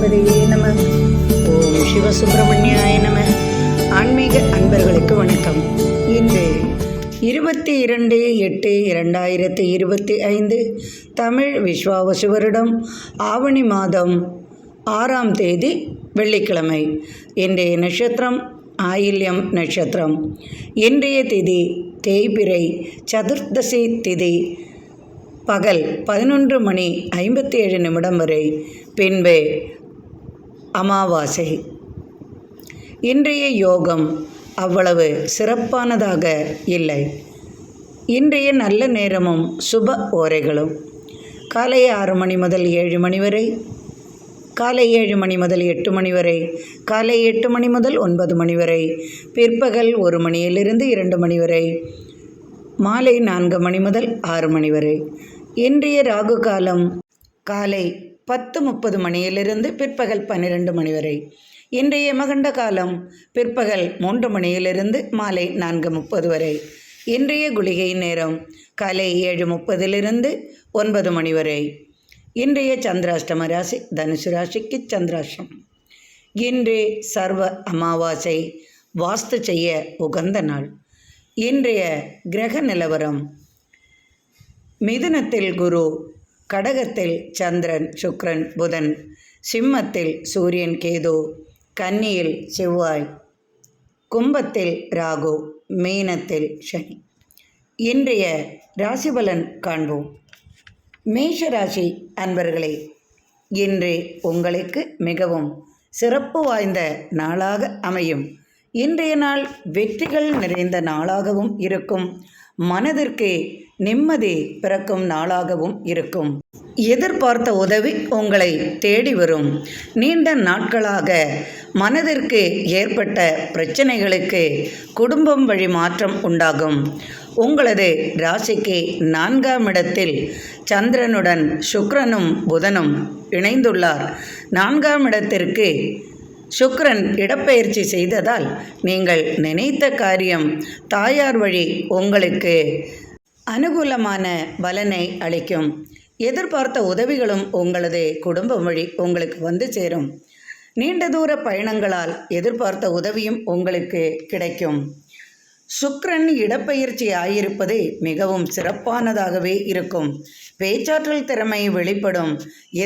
கணபதியே நம. ஓம் சிவசுப்பிரமணியாய நம. ஆன்மீக அன்பர்களுக்கு வணக்கம். இன்று 22/8/2025 தமிழ் விஸ்வாவசு வருடம் ஆவணி மாதம் 6ஆம் தேதி வெள்ளிக்கிழமை. இன்றைய நட்சத்திரம் ஆயில்யம் நட்சத்திரம். இன்றைய திதி தேய்பிறை சதுர்தசி திதி பகல் 11:57 வரை, பின்பு அமாவாசை. இன்றைய யோகம் அவ்வளவு சிறப்பானதாக இல்லை. இன்றைய நல்ல நேரமும் சுப ஓரைகளும் காலை 6 மணி முதல் 7 மணி வரை, காலை 7 மணி முதல் 8 மணி வரை, காலை 8 மணி முதல் 9 மணி வரை, பிற்பகல் 1 மணியிலிருந்து 2 மணி வரை, மாலை 4 மணி முதல் 6 மணி வரை. இன்றைய ராகு காலம் காலை 10:30 மணியிலிருந்து பிற்பகல் 12 மணி வரை. இன்றைய யமகண்ட காலம் பிற்பகல் 3 மணியிலிருந்து மாலை 4:30 வரை. இன்றைய குளிகை நேரம் காலை 7:30 9 மணி வரை. இன்றைய சந்திராஷ்டம ராசி தனுசு ராசிக்கு சந்திராஷ்டம். இன்று சர்வ அமாவாசை, வாஸ்து செய்ய உகந்த நாள். இன்றைய கிரக நிலவரம்: மிதுனத்தில் குரு, கடகத்தில் சந்திரன் சுக்கிரன் புதன், சிம்மத்தில் சூரியன் கேது, கன்னியில் செவ்வாய், கும்பத்தில் ராகு, மீனத்தில் சனி. இன்றைய ராசிபலன் காண்போம். மேஷ ராசி அன்பர்களே, இன்று உங்களுக்கு மிகவும் சிறப்பு வாய்ந்த நாளாக அமையும். இன்றைய நாள் வெற்றிகள் நிறைந்த நாளாகவும் இருக்கும். மனதிற்கு நிம்மதி பிறக்கும் நாளாகவும் இருக்கும். எதிர்பார்த்த உதவி உங்களை தேடி வரும். நீண்ட நாட்களாக மனதிற்கு ஏற்பட்ட பிரச்சனைகளுக்கு குடும்பம் வழி மாற்றம் உண்டாகும். உங்களது ராசிக்கு 4ஆம் இடத்தில் சந்திரனுடன் சுக்கிரனும் புதனும் இணைந்துள்ளார். 4ஆம் இடத்திற்கு சுக்கிரன் இடப்பெயர்ச்சி செய்ததால் நீங்கள் நினைத்த காரியம் தாயார் வழி உங்களுக்கு அனுகூலமான பலனை அளிக்கும். எதிர்பார்த்த உதவிகளும் உங்களது குடும்பம் வழி உங்களுக்கு வந்து சேரும். நீண்ட தூர பயணங்களால் எதிர்பார்த்த உதவியும் உங்களுக்கு கிடைக்கும். சுக்கிரன் இடப்பெயர்ச்சி ஆயிருப்பது மிகவும் சிறப்பானதாகவே இருக்கும். பேச்சாற்றல் திறமை வெளிப்படும்.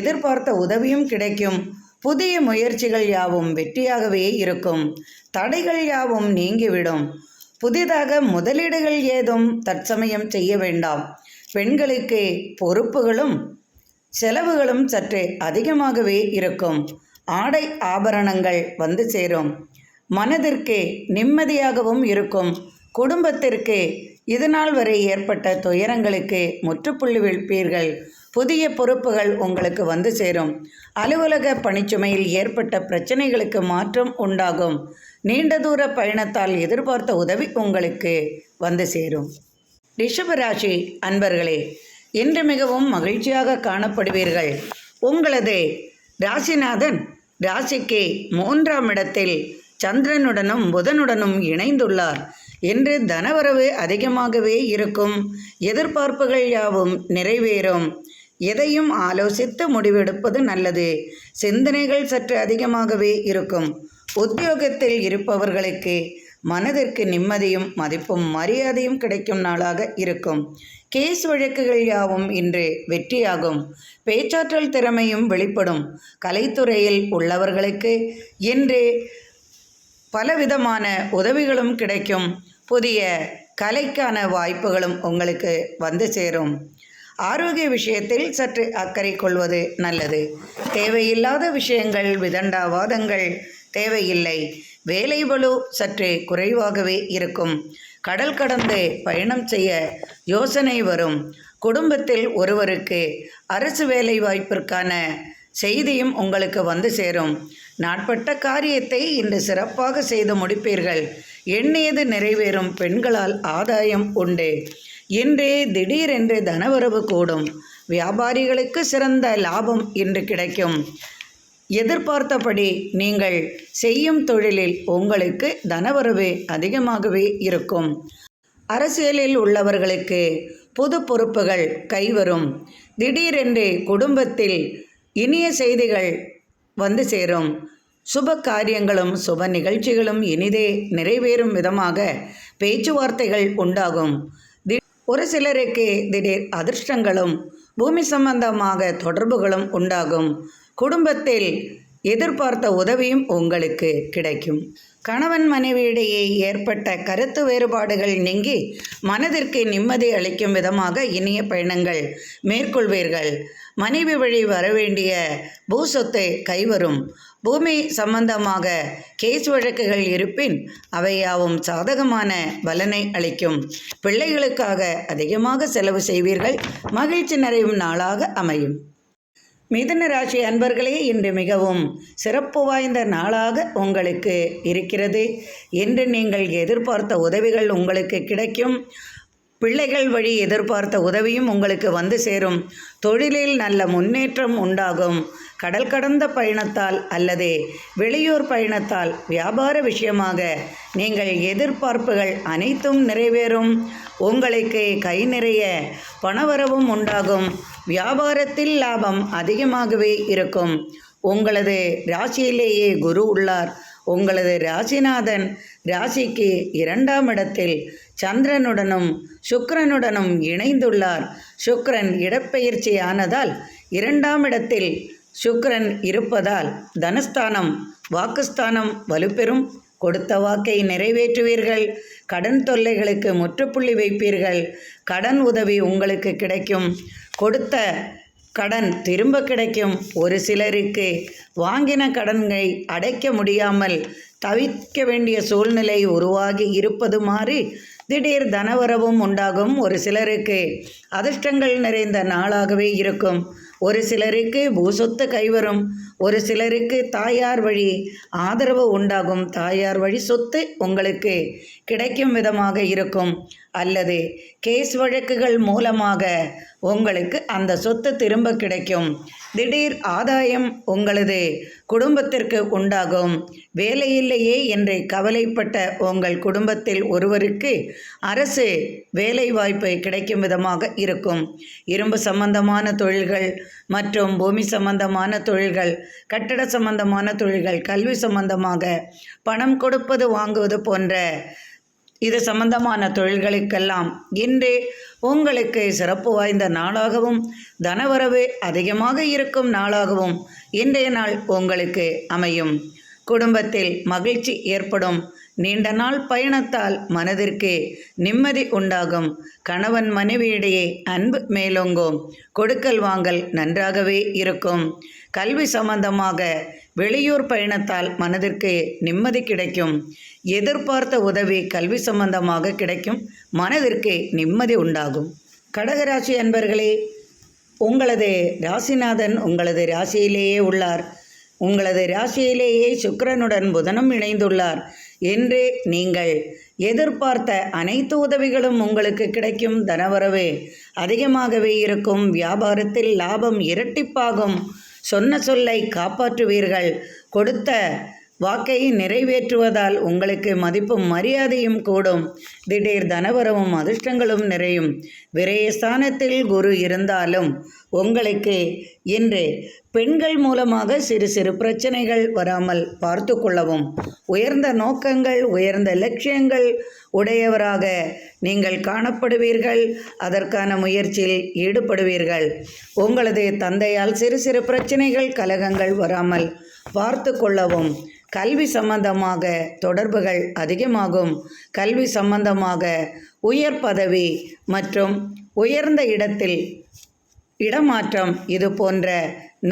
எதிர்பார்த்த உதவியும் கிடைக்கும். புதிய முயற்சிகள் யாவும் வெற்றியாகவே இருக்கும். தடைகள் யாவும் நீங்கிவிடும். புதிதாக முதலீடுகள் ஏதும் தற்சமயம் செய்ய வேண்டாம். பெண்களுக்கு பொறுப்புகளும் செலவுகளும் சற்று அதிகமாகவே இருக்கும். ஆடை ஆபரணங்கள் வந்து சேரும். மனதிற்கு நிம்மதியாகவும் இருக்கும். குடும்பத்திற்கு இதுநாள் வரை ஏற்பட்ட துயரங்களுக்கு முற்றுப்புள்ளி வைப்பீர்கள். புதிய பொறுப்புகள் உங்களுக்கு வந்து சேரும். அலுவலக பணிச்சுமையில் ஏற்பட்ட பிரச்சனைகளுக்கு மாற்றம் உண்டாகும். நீண்ட தூர பயணத்தால் எதிர்பார்த்த உதவி உங்களுக்கு வந்து சேரும். ரிஷபராசி அன்பர்களே, இன்று மிகவும் மகிழ்ச்சியாக காணப்படுவீர்கள். உங்களது ராசிநாதன் ராசிக்கு 3ஆம் இடத்தில் சந்திரனுடனும் புதனுடனும் இணைந்துள்ளார். இன்று தனவரவு அதிகமாகவே இருக்கும். எதிர்பார்ப்புகள் யாவும் நிறைவேறும். எதையும் ஆலோசித்து முடிவெடுப்பது நல்லது. சிந்தனைகள் சற்று அதிகமாகவே இருக்கும். உத்தியோகத்தில் இருப்பவர்களுக்கு மனதிற்கு நிம்மதியும் மதிப்பும் மரியாதையும் கிடைக்கும் நாளாக இருக்கும். கேஸ் வழக்குகள் யாவும் இன்று வெற்றியாகும். பேச்சாற்றல் திறமையும் வெளிப்படும். கலைத்துறையில் உள்ளவர்களுக்கு இன்று பலவிதமான உதவிகளும் கிடைக்கும். புதிய கலைக்கான வாய்ப்புகளும் உங்களுக்கு வந்து சேரும். ஆரோக்கிய விஷயத்தில் சற்று அக்கறை கொள்வது நல்லது. தேவையில்லாத விஷயங்கள், விதண்டாவாதங்கள் தேவையில்லை. வேலை பளு சற்று குறைவாகவே இருக்கும். கடல் கடந்து பயணம் செய்ய யோசனை வரும். குடும்பத்தில் ஒருவருக்கு அரசு வேலை வாய்ப்பிற்கான செய்தியும் உங்களுக்கு வந்து சேரும். நாட்பட்ட காரியத்தை இன்று சிறப்பாக செய்து முடிப்பீர்கள். எண்ணியது நிறைவேறும். பெண்களால் ஆதாயம் உண்டு. இன்று திடீரென்று தனவரவு கூடும். வியாபாரிகளுக்கு சிறந்த லாபம் இன்று கிடைக்கும். எதிர்பார்த்தபடி நீங்கள் செய்யும் தொழிலில் உங்களுக்கு தனவரவு அதிகமாகவே இருக்கும். அரசியலில் உள்ளவர்களுக்கு புது பொறுப்புகள் கைவரும். திடீரென்று குடும்பத்தில் இனிய செய்திகள் வந்து சேரும். சுப காரியங்களும் சுப நிகழ்ச்சிகளும் இனிதே நிறைவேறும் விதமாக பேச்சுவார்த்தைகள் உண்டாகும். ஒரு சிலருக்கு திடீர் அதிர்ஷ்டங்களும் பூமி சம்பந்தமாக தொடர்புகளும் உண்டாகும். குடும்பத்தில் எதிர்பார்த்த உதவியும் உங்களுக்கு கிடைக்கும். கணவன் மனைவியிடையே ஏற்பட்ட கருத்து வேறுபாடுகள் நீங்கி மனதிற்கு நிம்மதி அளிக்கும் விதமாக இனிய பயணங்கள் மேற்கொள்வீர்கள். மனைவி வழி வரவேண்டிய பூசொத்தை கைவரும். பூமி சம்பந்தமாக கேஸ் வழக்குகள் இருப்பின் அவையாவும் சாதகமான பலனை அளிக்கும். பிள்ளைகளுக்காக அதிகமாக செலவு செய்வீர்கள். மகிழ்ச்சி நிறையும் நாளாக அமையும். மிதுன ராசி அன்பர்களே, இன்று மிகவும் சிறப்பு வாய்ந்த நாளாக உங்களுக்கு இருக்கிறது. இன்று நீங்கள் எதிர்பார்த்த உதவிகள் உங்களுக்கு கிடைக்கும். பிள்ளைகள் வழி எதிர்பார்த்த உதவியும் உங்களுக்கு வந்து சேரும். தொழிலில் நல்ல முன்னேற்றம் உண்டாகும். கடல் கடந்த பயணத்தால் அல்லது வெளியூர் பயணத்தால் வியாபார விஷயமாக நீங்கள் எதிர்பார்ப்புகள் அனைத்தும் நிறைவேறும். உங்களுக்கு கை நிறைய பணவரவும் உண்டாகும். வியாபாரத்தில் லாபம் அதிகமாகவே இருக்கும். உங்களது ராசியிலேயே குரு உள்ளார். உங்களது ராசிநாதன் ராசிக்கு 2ஆம் இடத்தில் சந்திரனுடனும் சுக்கிரனுடனும் இணைந்துள்ளார். சுக்கிரன் இடப்பெயர்ச்சி ஆனதால் 2ஆம் இடத்தில் சுக்கிரன் இருப்பதால் தனஸ்தானம் வாக்குஸ்தானம் வலுப்பெறும். கொடுத்த வாக்கை நிறைவேற்றுவீர்கள். கடன் தொல்லைகளுக்கு முற்றுப்புள்ளி வைப்பீர்கள். கடன் உதவி உங்களுக்கு கிடைக்கும். கொடுத்த கடன் திரும்ப கிடைக்கும். ஒரு சிலருக்கு வாங்கின கடன்களை அடைக்க முடியாமல் தவிர்க்க வேண்டிய சூழ்நிலை உருவாகி இருப்பது மாறி திடீர் தனவரவும் உண்டாகும். ஒரு சிலருக்கு அதிர்ஷ்டங்கள் நிறைந்த நாளாகவே இருக்கும். ஒரு சிலருக்கு பூசொத்து கைவரும். ஒரு சிலருக்கு தாயார் வழி ஆதரவு உண்டாகும். தாயார் வழி சொத்து உங்களுக்கு கிடைக்கும் விதமாக இருக்கும். அல்லது கேஸ் வழக்குகள் மூலமாக உங்களுக்கு அந்த சொத்து திரும்ப கிடைக்கும். திடீர் ஆதாயம் உங்களது குடும்பத்திற்கு உண்டாகும். வேலையில்லையே என்று கவலைப்பட்ட உங்கள் குடும்பத்தில் ஒருவருக்கு அரசு வேலை வாய்ப்பு கிடைக்கும் விதமாக இருக்கும். இரும்பு சம்பந்தமான தொழில்கள் மற்றும் பூமி சம்பந்தமான தொழில்கள், கட்டட சம்பந்தமான தொழில்கள், கல்வி சம்பந்தமாக பணம் கொடுப்பது வாங்குவது போன்ற இது சம்பந்தமான தொழில்களுக்கெல்லாம் இன்று உங்களுக்கு சிறப்பு வாய்ந்த நாளாகவும் தனவரவு அதிகமாக இருக்கும் நாளாகவும் இன்றைய நாள் உங்களுக்கு அமையும். குடும்பத்தில் மகிழ்ச்சி ஏற்படும். நீண்ட நாள் பயணத்தால் மனதிற்கு நிம்மதி உண்டாகும். கணவன் மனைவியிடையே அன்பு மேலோங்கும். கொடுக்கல் வாங்கல் நன்றாகவே இருக்கும். கல்வி சம்பந்தமாக வெளியூர் பயணத்தால் மனதிற்கு நிம்மதி கிடைக்கும். எதிர்பார்த்த உதவி கல்வி சம்பந்தமாக கிடைக்கும். மனதிற்கு நிம்மதி உண்டாகும். கடகராசி அன்பர்களே, உங்களது ராசிநாதன் உங்களது ராசியிலேயே உள்ளார். உங்களது ராசியிலேயே சுக்கிரனுடன் புதனும் இணைந்துள்ளார். என்று நீங்கள் எதிர்பார்த்த அனைத்து உதவிகளும் உங்களுக்கு கிடைக்கும். தனவரவு அதிகமாகவே இருக்கும். வியாபாரத்தில் லாபம் இரட்டிப்பாகும். சொன்ன சொல்லை காப்பாற்றுவீர்கள். கொடுத்த வாக்கை நிறைவேற்றுவதால் உங்களுக்கு மதிப்பும் மரியாதையும் கூடும். திடீர் தனவரவும் அதிர்ஷ்டங்களும் நிறையும். விரயஸ்தானத்தில் குரு இருந்தாலும் உங்களுக்கு இன்று பெண்கள் மூலமாக சிறு சிறு பிரச்சனைகள் வராமல் பார்த்து கொள்ளவும். உயர்ந்த நோக்கங்கள், உயர்ந்த லட்சியங்கள் உடையவராக நீங்கள் காணப்படுவீர்கள். அதற்கான முயற்சியில் ஈடுபடுவீர்கள். உங்களது தந்தையால் சிறு சிறு பிரச்சனைகள், கலகங்கள் வராமல் பார்த்து கொள்ளவும். கல்வி சம்பந்தமாக தொடர்புகள் அதிகமாகும். கல்வி சம்பந்தமாக உயர் பதவி மற்றும் உயர்ந்த இடத்தில் இடமாற்றம், இது போன்ற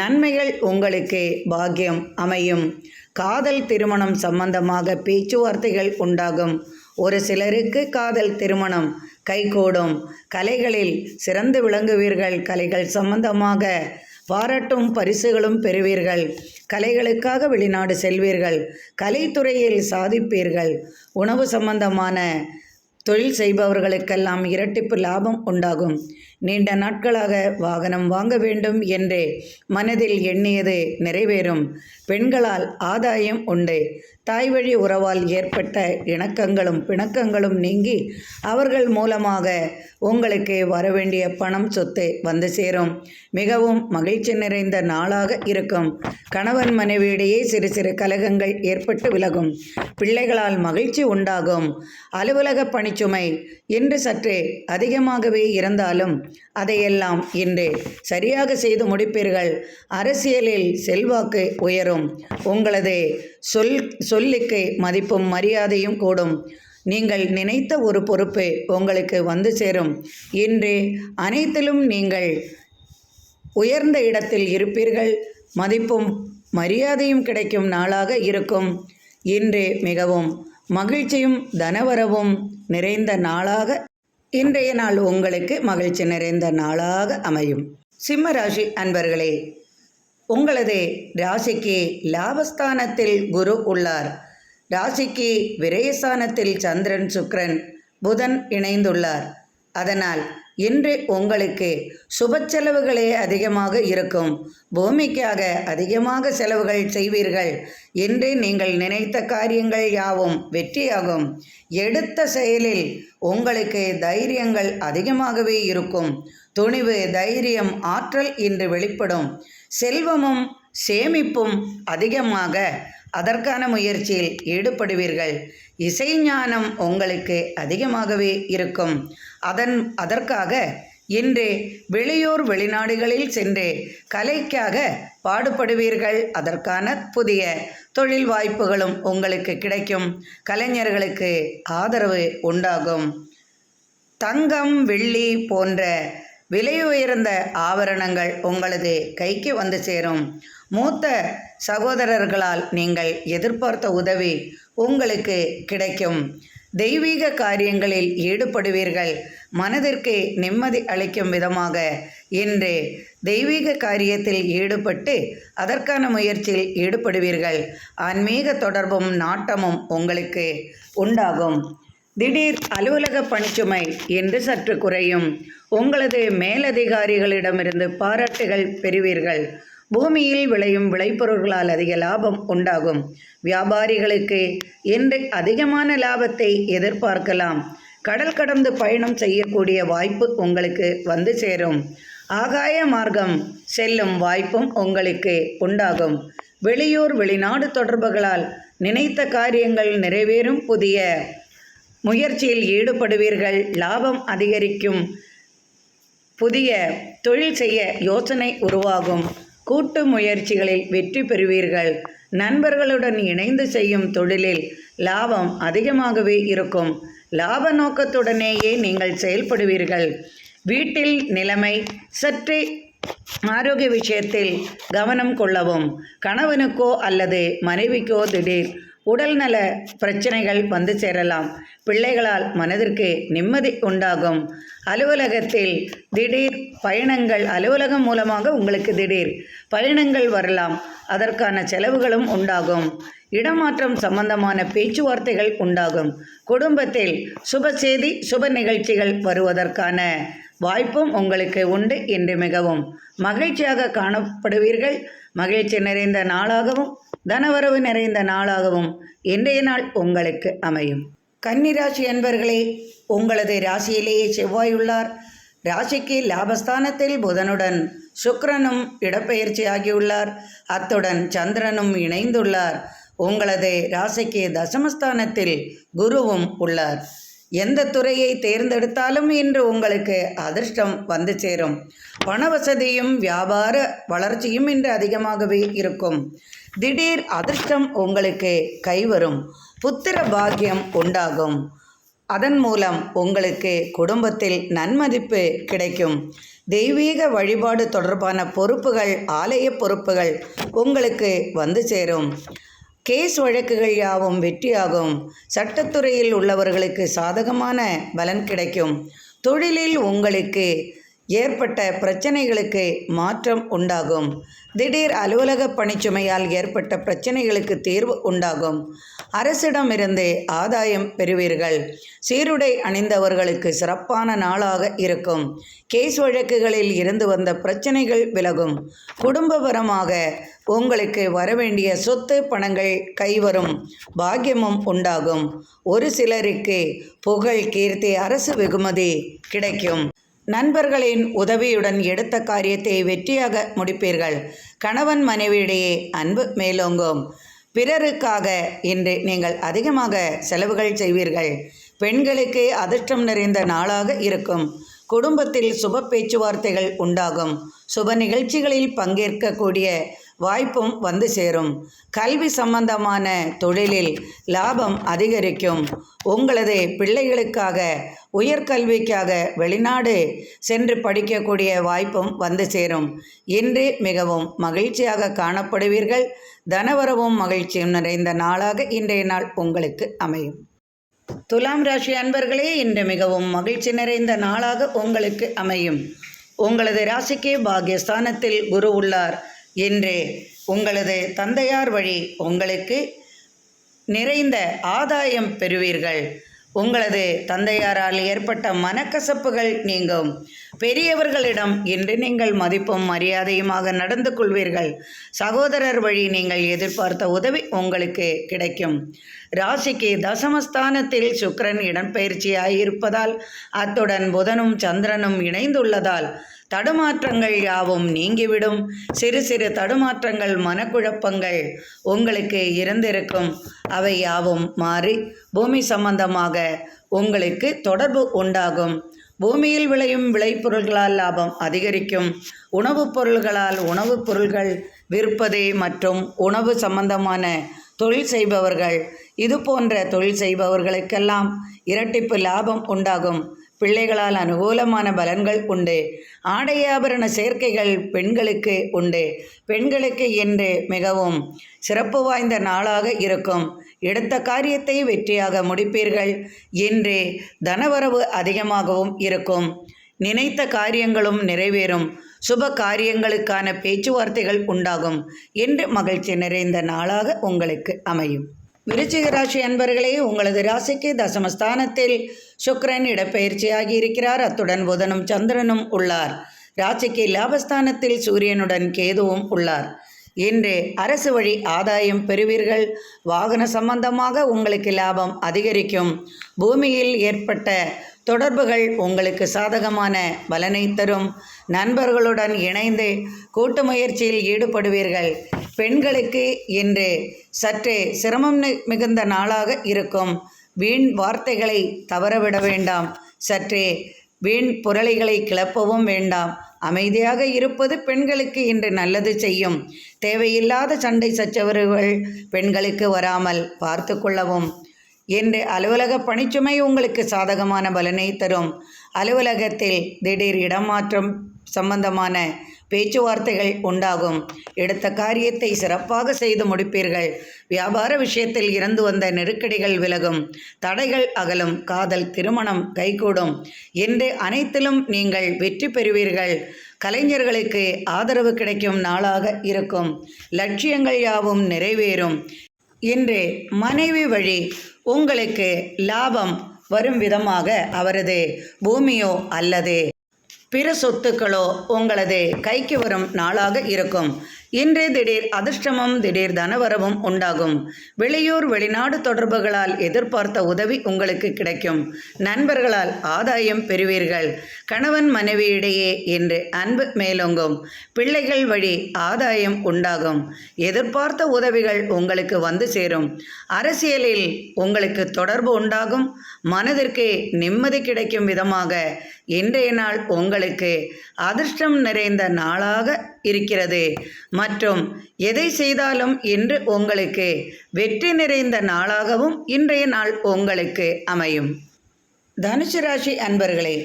நன்மைகள் உங்களுக்கு பாக்கியம் அமையும். காதல் திருமணம் சம்பந்தமாக பேச்சுவார்த்தைகள் உண்டாகும். ஒரு சிலருக்கு காதல் திருமணம் கைகூடும். கலைகளில் சிறந்து விளங்குவீர்கள். கலைகள் சம்பந்தமாக பாராட்டும் பரிசுகளும் பெறுவீர்கள். கலைகளுக்காக வெளிநாடு செல்வீர்கள். கலைத்துறையில் சாதிப்பீர்கள். உணவு சம்பந்தமான தொழில் செய்பவர்களுக்கெல்லாம் இரட்டிப்பு லாபம் உண்டாகும். நீண்ட நாட்களாக வாகனம் வாங்க வேண்டும் என்று மனதில் எண்ணியது நிறைவேறும். பெண்களால் ஆதாயம் உண்டு. தாய்வழி உறவால் ஏற்பட்ட இணக்கங்களும் பிணக்கங்களும் நீங்கி அவர்கள் மூலமாக உங்களுக்கு வரவேண்டிய பணம் சொத்து வந்து சேரும். மிகவும் மகிழ்ச்சி நிறைந்த நாளாக இருக்கும். கணவன் மனைவியிடையே சிறு சிறு கலகங்கள் ஏற்பட்டு விலகும். பிள்ளைகளால் மகிழ்ச்சி உண்டாகும். அலுவலக பணிச்சுமை இன்று சற்று அதிகமாகவே இருந்தாலும் அதையெல்லாம் இன்று சரியாக செய்து முடிப்பீர்கள். அரசியலில் செல்வாக்கு உயரும். உங்களது சொல்லுக்கு மதிப்பும் மரியாதையும் கூடும். நீங்கள் நினைத்த ஒரு பொறுப்பு உங்களுக்கு வந்து சேரும். இன்று அனைத்திலும் நீங்கள் உயர்ந்த இடத்தில் இருப்பீர்கள். மதிப்பும் மரியாதையும் கிடைக்கும் நாளாக இருக்கும். இன்று மிகவும் மகிழ்ச்சியும் தனவரவும் நிறைந்த நாளாக இன்றைய நாள் உங்களுக்கு மகிழ்ச்சி நிறைந்த நாளாக அமையும். சிம்ம ராசி அன்பர்களே, உங்களது ராசிக்கு லாபஸ்தானத்தில் குரு உள்ளார். ராசிக்கு விரயஸ்தானத்தில் சந்திரன் சுக்கிரன் புதன் இணைந்துள்ளார். அதனால் இன்று உங்களுக்கு சுப செலவுகளே அதிகமாக இருக்கும். பூமிக்காக அதிகமாக செலவுகள் செய்வீர்கள். இன்று நீங்கள் நினைத்த காரியங்கள் யாவும் வெற்றியாகும். எடுத்த செயலில் உங்களுக்கு தைரியங்கள் அதிகமாகவே இருக்கும். துணிவு, தைரியம், ஆற்றல் இன்று வெளிப்படும். செல்வமும் சேமிப்பும் அதிகமாக அதற்கான முயற்சியில் ஈடுபடுவீர்கள். இசை ஞானம் உங்களுக்கு அதிகமாகவே இருக்கும். அதற்காக இன்று வெளியூர் வெளிநாடுகளில் சென்று கலைக்காக பாடுபடுவீர்கள். அதற்கான புதிய தொழில் வாய்ப்புகளும் உங்களுக்கு கிடைக்கும். கலைஞர்களுக்கு ஆதரவு உண்டாகும். தங்கம், வெள்ளி போன்ற விலையுயர்ந்த ஆபரணங்கள் உங்களது கைக்கு வந்து சேரும். மூத்த சகோதரர்களால் நீங்கள் எதிர்பார்த்த உதவி உங்களுக்கு கிடைக்கும். தெய்வீக காரியங்களில் ஈடுபடுவீர்கள். மனதிற்கு நிம்மதி அளிக்கும் விதமாக இன்று தெய்வீக காரியத்தில் ஈடுபட்டு அதற்கான முயற்சியில் ஈடுபடுவீர்கள். ஆன்மீக தொடர்பும் நாட்டமும் உங்களுக்கு உண்டாகும். திடீர் அலுவலக பணிச்சுமை இன்று சற்று குறையும். உங்களது மேலதிகாரிகளிடமிருந்து பாராட்டுகள் பெறுவீர்கள். பூமியில் விளையும் விளைபொருள்களால் அதிக லாபம் உண்டாகும். வியாபாரிகளுக்கு இன்று அதிகமான லாபத்தை எதிர்பார்க்கலாம். கடல் கடந்து பயணம் செய்யக்கூடிய வாய்ப்பு உங்களுக்கு வந்து சேரும். ஆகாய மார்க்கம் செல்லும் வாய்ப்பும் உங்களுக்கு உண்டாகும். வெளியூர் வெளிநாடு தொடர்புகளால் நினைத்த காரியங்கள் நிறைவேறும். புதிய முயற்சியில் ஈடுபடுவீர்கள். லாபம் அதிகரிக்கும். புதிய தொழில் செய்ய யோசனை உருவாகும். கூட்டு முயற்சிகளில் வெற்றி பெறுவீர்கள். நண்பர்களுடன் இணைந்து செய்யும் தொழிலில் லாபம் அதிகமாகவே இருக்கும். லாப நோக்கத்துடனேயே நீங்கள் செயல்படுவீர்கள். வீட்டில் நிலைமை சற்றே ஆரோக்கிய விஷயத்தில் கவனம் கொள்ளவும். கணவனுக்கோ அல்லது மனைவிக்கோ திடீர் உடல்நல பிரச்சனைகள் வந்து சேரலாம். பிள்ளைகளால் மனதிற்கு நிம்மதி உண்டாகும். அலுவலகத்தில் திடீர் பயணங்கள், அலுவலகம் மூலமாக உங்களுக்கு திடீர் பயணங்கள் வரலாம். அதற்கான செலவுகளும் உண்டாகும். இடமாற்றம் சம்பந்தமான பேச்சுவார்த்தைகள் உண்டாகும். குடும்பத்தில் சுப செய்தி, சுப நிகழ்ச்சிகள் வருவதற்கான வாய்ப்பும் உங்களுக்கு உண்டு. இன்று மிகவும் மகிழ்ச்சியாக காணப்படுவீர்கள். மகிழ்ச்சி நிறைந்த நாளாகவும் தனவரவு நிறைந்த நாளாகவும் இன்றைய நாள் உங்களுக்கு அமையும். கன்னிராசி என்பர்களே, உங்களது ராசியிலேயே செவ்வாய் உள்ளார். ராசிக்கு லாபஸ்தானத்தில் புதனுடன் சுக்கிரனும் இடப்பெயர்ச்சி ஆகியுள்ளார். அத்துடன் சந்திரனும் இணைந்துள்ளார். உங்களது ராசிக்கு தசமஸ்தானத்தில் குருவும் உள்ளார். எந்த துறையை தேர்ந்தெடுத்தாலும் இன்று உங்களுக்கு அதிர்ஷ்டம் வந்து சேரும். பணவசதியும் வியாபார வளர்ச்சியும் இன்று அதிகமாகவே இருக்கும். திடீர் அதிர்ஷ்டம் உங்களுக்கு கைவரும். புத்திர பாக்கியம் உண்டாகும். அதன் மூலம் உங்களுக்கு குடும்பத்தில் நன்மதிப்பு கிடைக்கும். தெய்வீக வழிபாடு தொடர்பான பொறுப்புகள், ஆலய பொறுப்புகள் உங்களுக்கு வந்து சேரும். கேஸ் வழக்குகள் யாவும் வெற்றியாகும். சட்டத்துறையில் உள்ளவர்களுக்கு சாதகமான பலன் கிடைக்கும். தொழிலில் உங்களுக்கு ஏற்பட்ட பிரச்சனைகளுக்கு மாற்றம் உண்டாகும். திடீர் அலுவலக பணிச்சுமையால் ஏற்பட்ட பிரச்சனைகளுக்கு தீர்வு உண்டாகும். அரசிடமிருந்து ஆதாயம் பெறுவீர்கள். சீருடை அணிந்தவர்களுக்கு சிறப்பான நாளாக இருக்கும். கேஸ் வழக்குகளில் இருந்து வந்த பிரச்சனைகள் விலகும். குடும்பபரமாக உங்களுக்கு வரவேண்டிய சொத்து பணங்கள் கைவரும், பாக்கியமும் உண்டாகும். ஒரு சிலருக்கு புகழ், கீர்த்தி, அரசு வெகுமதி கிடைக்கும். நண்பர்களின் உதவியுடன் எடுத்த காரியத்தை வெற்றியாக முடிப்பீர்கள். கணவன் மனைவியிடையே அன்பு மேலோங்கும். பிறருக்காக இன்று நீங்கள் அதிகமாக செலவுகள் செய்வீர்கள். பெண்களுக்கு அதிர்ஷ்டம் நிறைந்த நாளாக இருக்கும். குடும்பத்தில் சுப பேச்சுவார்த்தைகள் உண்டாகும். சுப நிகழ்ச்சிகளில் பங்கேற்கக்கூடிய வாய்ப்பும் வந்து சேரும். கல்வி சம்பந்தமான தொழிலில் லாபம் அதிகரிக்கும். உங்களது பிள்ளைகளுக்காக உயர்கல்விக்காக வெளிநாடு சென்று படிக்கக்கூடிய வாய்ப்பும் வந்து சேரும். இன்று மிகவும் மகிழ்ச்சியாக காணப்படுவீர்கள். தனவரவும் மகிழ்ச்சியும் நிறைந்த நாளாக இன்றைய நாள் உங்களுக்கு அமையும். துலாம் ராசி அன்பர்களே, இன்று மிகவும் மகிழ்ச்சி நிறைந்த நாளாக உங்களுக்கு அமையும். உங்களது ராசிக்கு பாக்கியஸ்தானத்தில் குரு உள்ளார். இன்று உங்களது தந்தையார் வழி உங்களுக்கு நிறைந்த ஆதாயம் பெறுவீர்கள். உங்களது தந்தையாரால் ஏற்பட்ட மனக்கசப்புகள் நீங்கும். பெரியவர்களிடம் இன்று நீங்கள் மதிப்பும் மரியாதையுமாக நடந்து கொள்வீர்கள். சகோதரர் வழி நீங்கள் எதிர்பார்த்த உதவி உங்களுக்கு கிடைக்கும். ராசிக்கு தசமஸ்தானத்தில் சுக்கிரன் இடம்பெயர்ச்சியாயிருப்பதால், அத்துடன் புதனும் சந்திரனும் இணைந்துள்ளதால் தடுமாற்றங்கள் யாவும் நீங்கிவிடும். சிறு சிறு தடுமாற்றங்கள், மனக்குழப்பங்கள் உங்களுக்கு இருந்திருக்கும். அவை யாவும் மாறி பூமி சம்பந்தமாக உங்களுக்கு தொடர்பு உண்டாகும். பூமியில் விளையும் விளைபொருள்களால் லாபம் அதிகரிக்கும். உணவுப் பொருள்களால் உணவுப் பொருள்கள் விற்பது மற்றும் உணவு சம்பந்தமான தொழில் செய்பவர்கள், இது போன்ற தொழில் செய்பவர்களுக்கெல்லாம் இரட்டிப்பு லாபம் உண்டாகும். பிள்ளைகளால் அனுகூலமான பலன்கள் உண்டு. ஆடை ஆபரண சேர்க்கைகள் பெண்களுக்கு உண்டு. பெண்களுக்கு இன்று மிகவும் சிறப்பு வாய்ந்த நாளாக இருக்கும். எடுத்த காரியத்தை வெற்றியாக முடிப்பீர்கள். இன்று தனவரவு அதிகமாகவும் இருக்கும். நினைத்த காரியங்களும் நிறைவேறும். சுப காரியங்களுக்கான பேச்சுவார்த்தைகள் உண்டாகும். இன்று மகிழ்ச்சி நிறைந்த நாளாக உங்களுக்கு அமையும். விருச்சிக ராசி அன்பர்களே, உங்களது ராசிக்கு தசமஸ்தானத்தில் சுக்கிரன் இடப்பெயர்ச்சியாகி இருக்கிறார். அத்துடன் புதனும் சந்திரனும் உள்ளார். ராசிக்கு லாபஸ்தானத்தில் சூரியனுடன் கேதுவும் உள்ளார். இன்று அரசு வழி ஆதாயம் பெறுவீர்கள். வாகன சம்பந்தமாக உங்களுக்கு லாபம் அதிகரிக்கும். பூமியில் ஏற்பட்ட தொடர்புகள் உங்களுக்கு சாதகமான பலனை தரும். நண்பர்களுடன் இணைந்து கூட்டு முயற்சியில் ஈடுபடுவீர்கள். பெண்களுக்கு இன்று சற்றே சிரமம் மிகுந்த நாளாக இருக்கும். வீண் வார்த்தைகளை தவறவிட வேண்டாம். சற்றே வீண் புரளிகளை கிளப்பவும் வேண்டாம். அமைதியாக இருப்பது பெண்களுக்கு இன்று நல்லது செய்யும். தேவையில்லாத சண்டை சச்சரவுகள் பெண்களுக்கு வராமல் பார்த்து கொள்ளவும். இன்று அலுவலக பணிச்சுமை உங்களுக்கு சாதகமான பலனை தரும். அலுவலகத்தில் திடீர் இடமாற்றம் சம்பந்தமான பேச்சுவார்த்தைகள் உண்டாகும். எடுத்த காரியத்தை சிறப்பாக செய்து முடிப்பீர்கள். வியாபார விஷயத்தில் இருந்து வந்த நெருக்கடிகள் விலகும். தடைகள் அகலும். காதல், திருமணம் கைகூடும். இன்று அனைத்திலும் நீங்கள் வெற்றி பெறுவீர்கள். கலைஞர்களுக்கு ஆதரவு கிடைக்கும் நாளாக இருக்கும். லட்சியங்கள் யாவும் நிறைவேறும். இன்று மனைவி வழி உங்களுக்கு லாபம் வரும் விதமாக அவரது பூமியோ அல்லது பிற சொத்துக்களோ உங்களது கைக்கு வரும் நாளாக இருக்கும். இன்று திடீர் அதிர்ஷ்டமும் திடீர் தனவரவும் உண்டாகும். வெளியூர் வெளிநாடு தொடர்புகளால் எதிர்பார்த்த உதவி உங்களுக்கு கிடைக்கும். நண்பர்களால் ஆதாயம் பெறுவீர்கள். கணவன் மனைவியிடையே இன்று அன்பு மேலோங்கும். பிள்ளைகள் வழி ஆதாயம் உண்டாகும். எதிர்பார்த்த உதவிகள் உங்களுக்கு வந்து சேரும். அரசியலில் உங்களுக்கு தொடர்பு உண்டாகும். மனதிற்கு நிம்மதி கிடைக்கும் விதமாக இன்றைய நாள் உங்களுக்கு அதிர்ஷ்டம் நிறைந்த நாளாக இருக்கிறது. மற்றும் எதை செய்தாலும் இன்று உங்களுக்கு வெற்றி நிறைந்த நாளாகவும் இன்றைய நாள் உங்களுக்கு அமையும். தனுசு ராசி அன்பர்களே,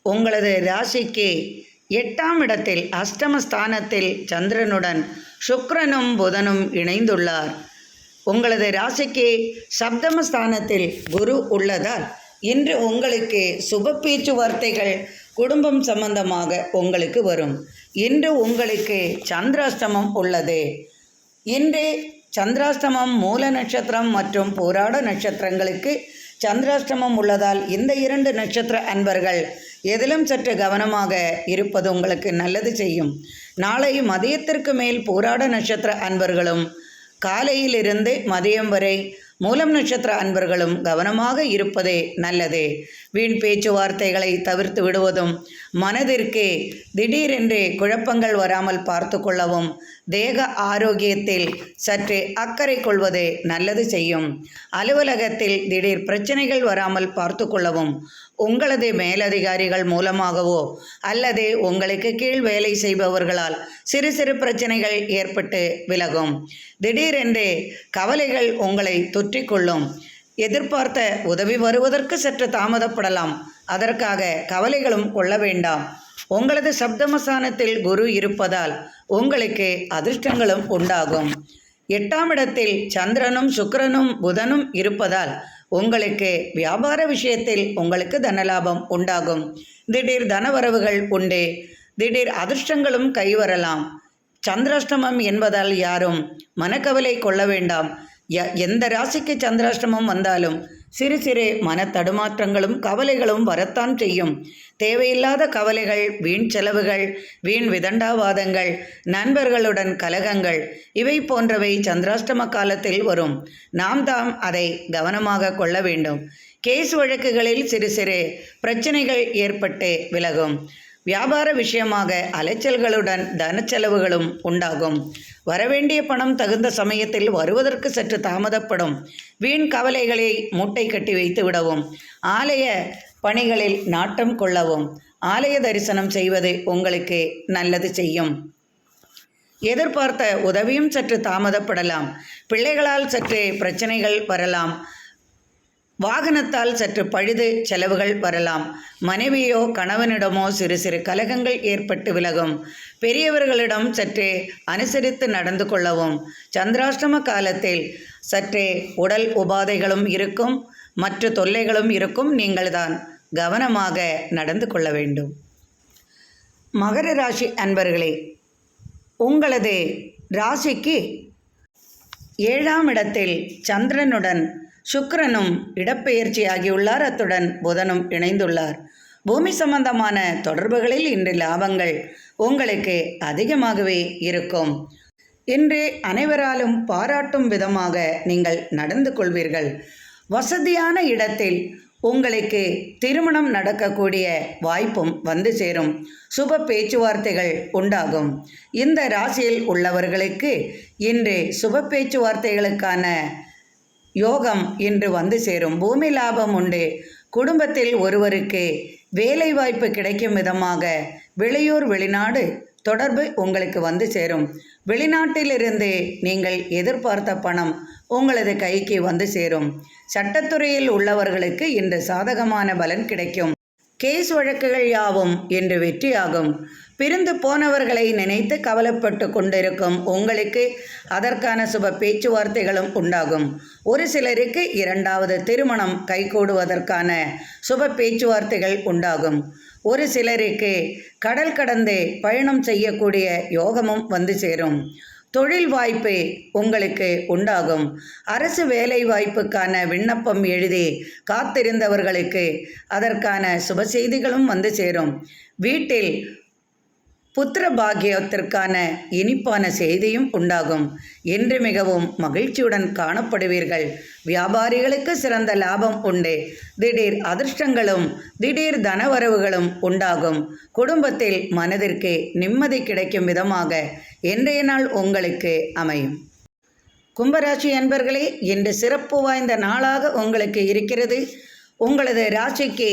உங்களது ராசிக்கு 8ஆம் இடத்தில் அஷ்டமஸ்தானத்தில் சந்திரனுடன் சுக்கிரனும் புதனும் இணைந்துள்ளார். உங்களது ராசிக்கு சப்தமஸ்தானத்தில் குரு உள்ளதால் இன்று உங்களுக்கு சுப பேச்சுவார்த்தைகள் குடும்பம் சம்பந்தமாக உங்களுக்கு வரும். இன்று உங்களுக்கு சந்திராஷ்டமம் உள்ளது. இன்று சந்திராஷ்டமம் மூல நட்சத்திரம் மற்றும் பூராட நட்சத்திரங்களுக்கு சந்திராஷ்டமம் உள்ளதால் இந்த 2 நட்சத்திர அன்பர்கள் எதிலும் சற்று கவனமாக இருப்பது உங்களுக்கு நல்லது செய்யும். நாளை மதியத்திற்கு மேல் பூராட நட்சத்திர அன்பர்களும் காலையிலிருந்து மதியம் வரை மூலம் நட்சத்திர அன்பர்களும் கவனமாக இருப்பதே நல்லது. வீண் பேச்சுவார்த்தைகளை தவிர்த்து விடுவதும், மனதிற்கு திடீரென்று குழப்பங்கள் வராமல் பார்த்து கொள்ளவும், தேக ஆரோக்கியத்தில் சற்று அக்கறை கொள்வது நல்லது செய்யும். அலுவலகத்தில் திடீர் பிரச்சனைகள் வராமல் பார்த்து கொள்ளவும், உங்களது மேலதிகாரிகள் மூலமாகவோ அல்லது உங்களுக்கு கீழ் வேலை செய்பவர்களால் சிறு சிறு பிரச்சனைகள் ஏற்பட்டு விலகும். திடீரென்று கவலைகள் உங்களை தொற்றிக்கொள்ளும். எதிர்பார்த்த உதவி வருவதற்கு சற்று தாமதப்படலாம். அதற்காக கவலைகளும் கொள்ள வேண்டாம். உங்களது சப்தமஸ்தானத்தில் குரு இருப்பதால் உங்களுக்கு அதிர்ஷ்டங்களும் உண்டாகும். 8ஆம் இடத்தில் சந்திரனும் சுக்கிரனும் புதனும் இருப்பதால் உங்களுக்கு வியாபார விஷயத்தில் உங்களுக்கு தனலாபம் உண்டாகும். திடீர் தனவரவுகள் உண்டு. திடீர் அதிர்ஷ்டங்களும் கைவரலாம். சந்திராஷ்டமம் என்பதால் யாரும் மனக்கவலை கொள்ள வேண்டாம். எந்த ராசிக்கு சந்திராஷ்டமம் வந்தாலும் சிறு சிறு மன தடுமாற்றங்களும் கவலைகளும் வரத்தான் செய்யும். தேவையில்லாத கவலைகள், வீண் செலவுகள், வீண் விதண்டாவாதங்கள், நண்பர்களுடன் கலகங்கள், இவை போன்றவை சந்திராஷ்டம காலத்தில் வரும். நாம் தாம் அதை கவனமாக கொள்ள வேண்டும். கேஸ் வழக்குகளில் சிறு சிறு பிரச்சனைகள் ஏற்பட்டு விலகும். வியாபார விஷயமாக அலைச்சல்களுடன் தனச்செலவுகளும் உண்டாகும். வரவேண்டிய பணம் தகுந்த சமயத்தில் வருவதற்கு சற்று தாமதப்படும். வீண் கவலைகளை மூட்டை கட்டி வைத்து விடவும், ஆலய பணிகளில் நாட்டம் கொள்ளவும், ஆலய தரிசனம் செய்வது உங்களுக்கு நல்லது செய்யும். எதிர்பார்த்த உதவியும் சற்று தாமதப்படலாம். பிள்ளைகளால் சற்று பிரச்சனைகள் வரலாம். வாகனத்தால் சற்று பழுது செலவுகள் வரலாம். மனைவியோ கணவனிடமோ சிறு சிறு கலகங்கள் ஏற்பட்டு விலகும். பெரியவர்களிடம் சற்று அனுசரித்து நடந்து கொள்ளவும். சந்திராஷ்டம காலத்தில் சற்றே உடல் உபாதைகளும் இருக்கும், மற்ற தொல்லைகளும் இருக்கும். நீங்கள்தான் கவனமாக நடந்து கொள்ள வேண்டும். மகர ராசி அன்பர்களே, உங்களது ராசிக்கு 7ஆம் இடத்தில் சந்திரனுடன் சுக்கிரனும் இடப்பெயர்ச்சியாகியுள்ளார். அத்துடன் புதனும் இணைந்துள்ளார். பூமி சம்பந்தமான தொடர்புகளில் இன்று லாபங்கள் உங்களுக்கு அதிகமாகவே இருக்கும். இன்று அனைவராலும் பாராட்டும் விதமாக நீங்கள் நடந்து கொள்வீர்கள். வசதியான இடத்தில் உங்களுக்கு திருமணம் நடக்கக்கூடிய வாய்ப்பும் வந்து சேரும். சுப பேச்சுவார்த்தைகள் உண்டாகும். இந்த ராசியில் உள்ளவர்களுக்கு இன்று சுப பேச்சுவார்த்தைகளுக்கான யோகம் இன்று வந்து சேரும். பூமி லாபம் உண்டு. குடும்பத்தில் ஒருவருக்கு வேலை வாய்ப்பு கிடைக்கும் விதமாக வெளியூர் வெளிநாடு தொடர்பு உங்களுக்கு வந்து சேரும். வெளிநாட்டிலிருந்து நீங்கள் எதிர்பார்த்த பணம் உங்களது கைக்கு வந்து சேரும். சட்டத்துறையில் உள்ளவர்களுக்கு இன்று சாதகமான பலன் கிடைக்கும். கேஸ் வழக்குகள் யாவும் இன்று வெற்றியாகும். பிரிந்து போனவர்களை நினைத்து கவலைப்பட்டு கொண்டிருக்கும் உங்களுக்கு அதற்கான சுப பேச்சுவார்த்தைகளும் உண்டாகும். ஒரு சிலருக்கு 2வது திருமணம் கைகூடுவதற்கான சுப பேச்சுவார்த்தைகள் உண்டாகும். ஒரு சிலருக்கு கடல் கடந்து பயணம் செய்யக்கூடிய யோகமும் வந்து சேரும். தொழில் வாய்ப்பு உங்களுக்கு உண்டாகும். அரசு வேலை வாய்ப்புக்கான விண்ணப்பம் எழுதி காத்திருந்தவர்களுக்கு அதற்கான சுப செய்திகளும் வந்து சேரும். வீட்டில் புத்திர பாக்கியத்திற்கான இனிப்பான செய்தியும் உண்டாகும். இன்று மிகவும் மகிழ்ச்சியுடன் காணப்படுவீர்கள். வியாபாரிகளுக்கு சிறந்த லாபம் உண்டு. திடீர் அதிர்ஷ்டங்களும் திடீர் தனவரவுகளும் உண்டாகும். குடும்பத்தில் மனதிற்கு நிம்மதி கிடைக்கும் விதமாக இன்றைய நாள் உங்களுக்கு அமையும். கும்பராசி அன்பர்களே, இன்று சிறப்பு வாய்ந்த நாளாக உங்களுக்கு இருக்கிறது. உங்களது ராசிக்கு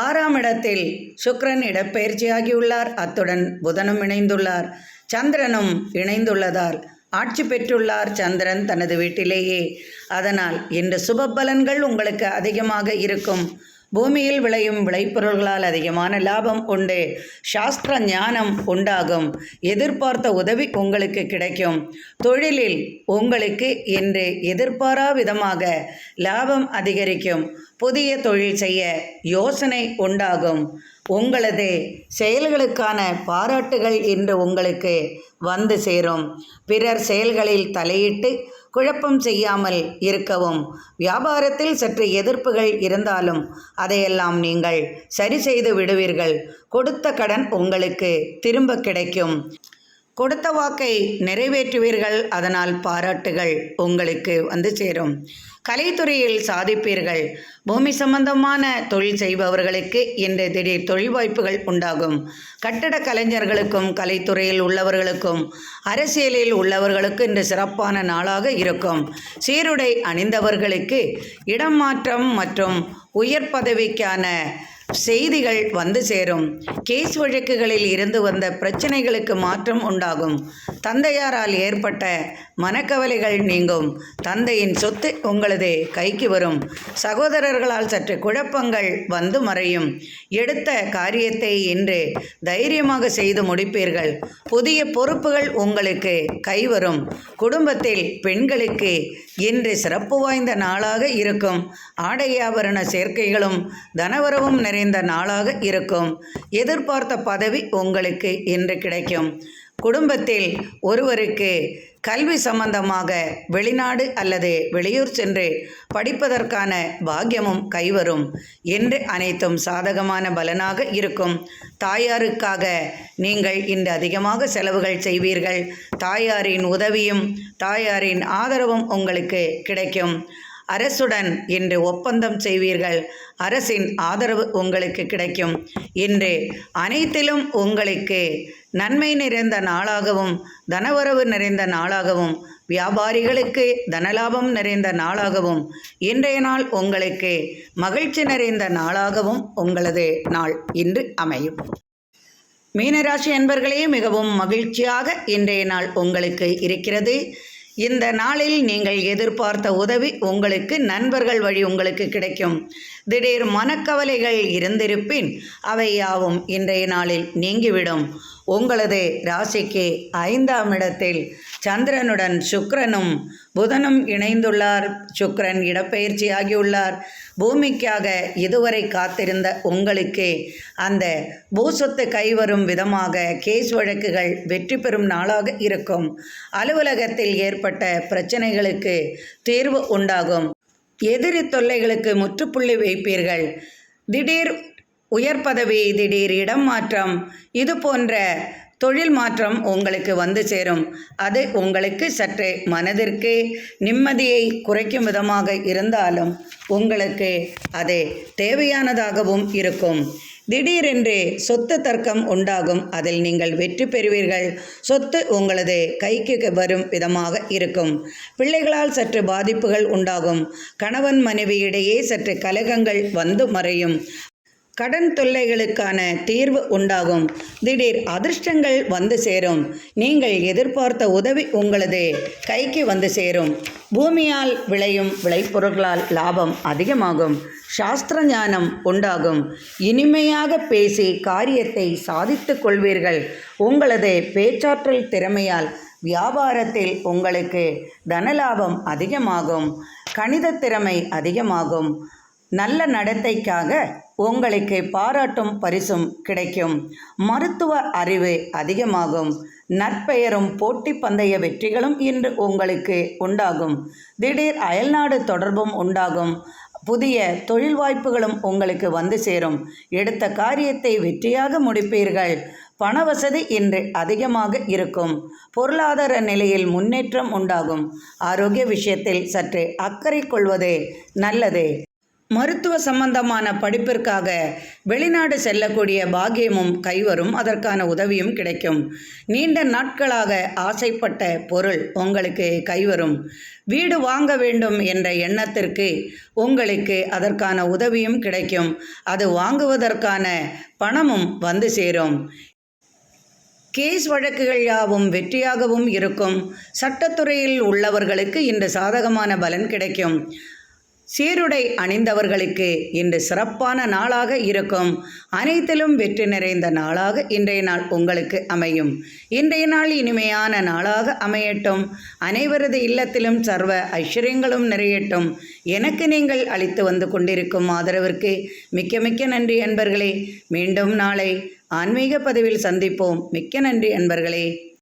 6ஆம் இடத்தில் சுக்கிரன் இடப்பெயர்ச்சியாகியுள்ளார். அத்துடன் புதனும் இணைந்துள்ளார். சந்திரனும் இணைந்துள்ளதால் ஆட்சி பெற்றுள்ளார் சந்திரன் தனது வீட்டிலேயே. அதனால் இன்று சுப பலன்கள் உங்களுக்கு அதிகமாக இருக்கும். பூமியில் விளையும் விளைபொருள்களால் அதிகமான லாபம் உண்டு. சாஸ்திர ஞானம் உண்டாகும். எதிர்பார்த்த உதவி உங்களுக்கு கிடைக்கும். தொழிலில் உங்களுக்கு இன்று எதிர்பாரா விதமாக லாபம் அதிகரிக்கும். புதிய தொழில் செய்ய யோசனை உண்டாகும். உங்களது செயல்களுக்கான பாராட்டுகள் இன்று உங்களுக்கு வந்து சேரும். பிறர் செயல்களில் தலையிட்டு குழப்பம் செய்யாமல் இருக்கவும். வியாபாரத்தில் சற்று எதிர்ப்புகள் இருந்தாலும் அதையெல்லாம் நீங்கள் சரி செய்து விடுவீர்கள். கொடுத்த கடன் உங்களுக்கு திரும்ப கிடைக்கும். கொடுத்த வாக்கை நிறைவேற்றுவீர்கள். அதனால் பாராட்டுகள் உங்களுக்கு வந்து சேரும். கலைத்துறையில் சாதிப்பீர்கள். பூமி சம்பந்தமான தொழில் செய்பவர்களுக்கு இன்று திடீர் தொழில் வாய்ப்புகள் உண்டாகும். கட்டட கலைஞர்களுக்கும் கலைத்துறையில் உள்ளவர்களுக்கும் அரசியலில் உள்ளவர்களுக்கு இன்று சிறப்பான நாளாக இருக்கும். சீருடை அணிந்தவர்களுக்கு இடம் மாற்றம் மற்றும் உயர் பதவிக்கான செய்திகள் வந்து சேரும். கேஸ் வழக்குகளில் இருந்து வந்த பிரச்சனைகளுக்கு மாற்றம் உண்டாகும். தந்தையாரால் ஏற்பட்ட மனக்கவலைகள் நீங்கும். தந்தையின் சொத்து உங்களது கைக்கு வரும். சகோதரர்களால் சற்று குழப்பங்கள் வந்து மறையும். எடுத்த காரியத்தை இன்று தைரியமாக செய்து முடிப்பீர்கள். புதிய பொறுப்புகள் உங்களுக்கு கைவரும். குடும்பத்தில் பெண்களுக்கு இன்று சிறப்பு வாய்ந்த நாளாக இருக்கும். ஆடை ஆபரண சேர்க்கைகளும் தனவரவும் நிறைந்த நாளாக இருக்கும். எதிர்பார்த்த பதவி உங்களுக்கு இன்று கிடைக்கும். குடும்பத்தில் ஒருவருக்கு கல்வி சம்பந்தமாக வெளிநாடு அல்லது வெளியூர் சென்று படிப்பதற்கான பாக்கியமும் கைவரும். என்று அனைத்தும் சாதகமான பலனாக இருக்கும். தாயாருக்காக நீங்கள் இன்று அதிகமாக செலவுகள் செய்வீர்கள். தாயாரின் உதவியும் தாயாரின் ஆதரவும் உங்களுக்கு கிடைக்கும். அரசுடன் இன்று ஒப்பந்தம் செய்வீர்கள். அரசின் ஆதரவு உங்களுக்கு கிடைக்கும். இன்று அனைத்திலும் உங்களுக்கு நன்மை நிறைந்த நாளாகவும் தனவரவு நிறைந்த நாளாகவும் வியாபாரிகளுக்கு தனலாபம் நிறைந்த நாளாகவும் இன்றைய நாள் உங்களுக்கு மகிழ்ச்சி நிறைந்த நாளாகவும் உங்களது நாள் இன்று அமையும். மீனராசி அன்பர்களே, மிகவும் மகிழ்ச்சியாக இன்றைய நாள் உங்களுக்கு இருக்கிறது. இந்த நாளில் நீங்கள் எதிர்பார்த்த உதவி உங்களுக்கு நண்பர்கள் வழி உங்களுக்கு கிடைக்கும். திடீர் மனக்கவலைகள் இருந்திருப்பின் அவை யாவும் இன்றைய நாளில் நீங்கிவிடும். உங்களது ராசிக்கு 5ஆம் இடத்தில் சந்திரனுடன் சுக்கிரனும் புதனும் இணைந்துள்ளார். சுக்கிரன் இடப்பெயர்ச்சி ஆகியுள்ளார். பூமிக்காக இதுவரை காத்திருந்த உங்களுக்கு அந்த பூசொத்து கைவரும் விதமாக கேஸ் வழக்குகள் வெற்றி பெறும் நாளாக இருக்கும். அலுவலகத்தில் ஏற்பட்ட பிரச்சனைகளுக்கு தீர்வு உண்டாகும். எதிரி தொல்லைகளுக்கு முற்றுப்புள்ளி வைப்பீர்கள். திடீர் உயர் பதவி, திடீர் இடம் மாற்றம், இது போன்ற தொழில் மாற்றம் உங்களுக்கு வந்து சேரும். அது உங்களுக்கு சற்று மனதிற்கு நிம்மதியை குறைக்கும் விதமாக இருந்தாலும் உங்களுக்கு அது தேவையானதாகவும் இருக்கும். திடீரென்று சொத்து தர்க்கம் உண்டாகும். அதில் நீங்கள் வெற்றி பெறுவீர்கள். சொத்து உங்களது கைக்கு வரும் விதமாக இருக்கும். பிள்ளைகளால் சற்று பாதிப்புகள் உண்டாகும். கணவன் மனைவியிடையே சற்று கலகங்கள் வந்து மறையும். கடன் தொல்லைகளுக்கான தீர்வு உண்டாகும். திடீர் அதிர்ஷ்டங்கள் வந்து சேரும். நீங்கள் எதிர்பார்த்த உதவி உங்களது கைக்கு வந்து சேரும். பூமியால் விளையும் விளைபொருட்களால் லாபம் அதிகமாகும். சாஸ்திர ஞானம் உண்டாகும். இனிமையாக பேசி காரியத்தை சாதித்துக் கொள்வீர்கள். உங்களது பேச்சாற்றல் திறமையால் வியாபாரத்தில் உங்களுக்கு தனலாபம் அதிகமாகும். கணித திறமை அதிகமாகும். நல்ல நடத்தைக்காக உங்களுக்கு பாராட்டும் பரிசும் கிடைக்கும். மருத்துவ அறிவு அதிகமாகும். நற்பெயரும் போட்டி பந்தய வெற்றிகளும் இன்று உங்களுக்கு உண்டாகும். திடீர் அயல்நாடு தொடர்பும் உண்டாகும். புதிய தொழில் வாய்ப்புகளும் உங்களுக்கு வந்து சேரும். எடுத்த காரியத்தை வெற்றியாக முடிப்பீர்கள். பணவசதி இன்று அதிகமாக இருக்கும். பொருளாதார நிலையில் முன்னேற்றம் உண்டாகும். ஆரோக்கிய விஷயத்தில் சற்று அக்கறை கொள்வது நல்லது. மருத்துவ சம்பந்தமான படிப்பிற்காக வெளிநாடு செல்லக்கூடிய பாக்கியமும் கைவரும். அதற்கான உதவியும் கிடைக்கும். நீண்ட நாட்களாக ஆசைப்பட்ட பொருள் உங்களுக்கு கைவரும். வீடு வாங்க வேண்டும் என்ற எண்ணத்திற்கு உங்களுக்கு அதற்கான உதவியும் கிடைக்கும். அது வாங்குவதற்கான பணமும் வந்து சேரும். கேஸ் வழக்குகள் யாவும் வெற்றியாகவும் இருக்கும். சட்டத்துறையில் உள்ளவர்களுக்கு இன்று சாதகமான பலன் கிடைக்கும். சீருடை அணிந்தவர்களுக்கு இன்று சிறப்பான நாளாக இருக்கும். அனைத்திலும் வெற்றி நிறைந்த நாளாக இன்றைய நாள் உங்களுக்கு அமையும். இன்றைய நாள் இனிமையான நாளாக அமையட்டும். அனைவரது இல்லத்திலும் சர்வ ஐஸ்வர்யங்களும் நிறையட்டும். எனக்கு நீங்கள் அளித்து வந்து கொண்டிருக்கும் ஆதரவிற்கு மிக்க மிக்க நன்றி அன்பர்களே. மீண்டும் நாளை ஆன்மீக பதிவில் சந்திப்போம். மிக்க நன்றி அன்பர்களே.